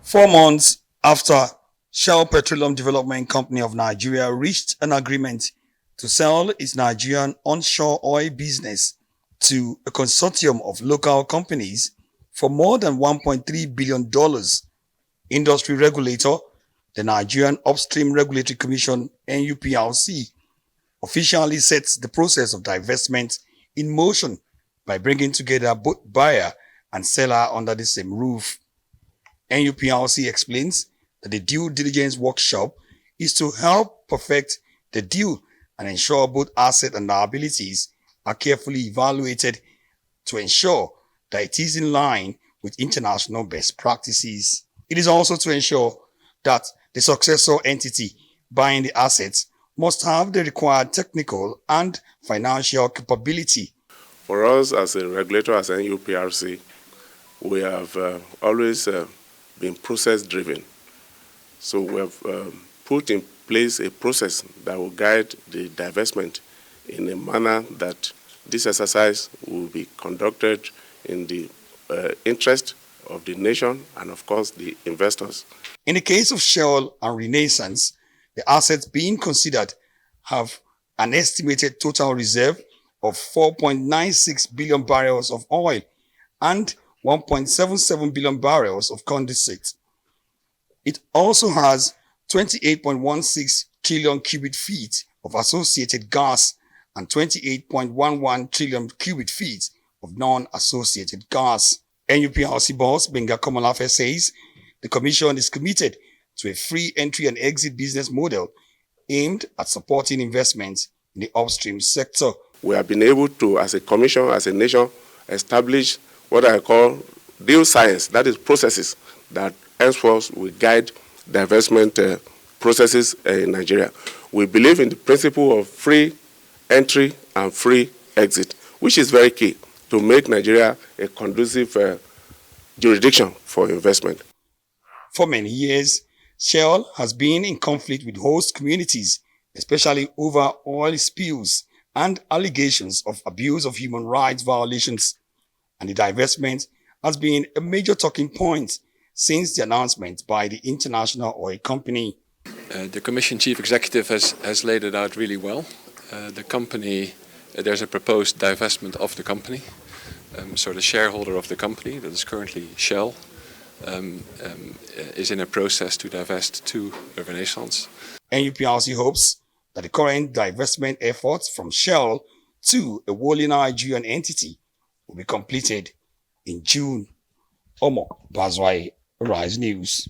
4 months after Shell Petroleum Development Company of Nigeria reached an agreement to sell its Nigerian onshore oil business to a consortium of local companies for more than $1.3 billion, industry regulator, the Nigerian Upstream Regulatory Commission (NUPRC), officially sets the process of divestment in motion by bringing together both buyer and seller under the same roof. NUPRC explains that the due diligence workshop is to help perfect the deal and ensure both assets and liabilities are carefully evaluated to ensure that it is in line with international best practices. It is also to ensure that the successor entity buying the assets must have the required technical and financial capability. For us as a regulator, as NUPRC, we have always been process-driven. So we have put in place a process that will guide the divestment in a manner that this exercise will be conducted in the interest of the nation and, of course, the investors. In the case of Shell and Renaissance, the assets being considered have an estimated total reserve of 4.96 billion barrels of oil and 1.77 billion barrels of condensate. It also has 28.16 trillion cubic feet of associated gas and 28.11 trillion cubic feet of non-associated gas. NUPRC boss Benga Komalafe says the Commission is committed to a free entry and exit business model aimed at supporting investments in the upstream sector. We have been able to, as a Commission, as a nation, establish what I call deal science, that is processes that henceforth will guide divestment processes in Nigeria. We believe in the principle of free entry and free exit, which is very key to make Nigeria a conducive jurisdiction for investment. For many years, Shell has been in conflict with host communities, especially over oil spills and allegations of abuse of human rights violations, and the divestment has been a major talking point since the announcement by the international oil company. The Commission Chief Executive has laid it out really well. The company, there's a proposed divestment of the company. So the shareholder of the company, that is currently Shell, is in a process to divest to Renaissance. NUPRC hopes that the current divestment efforts from Shell to a wholly Nigerian entity will be completed in June. Omo Bazwai, Rise News.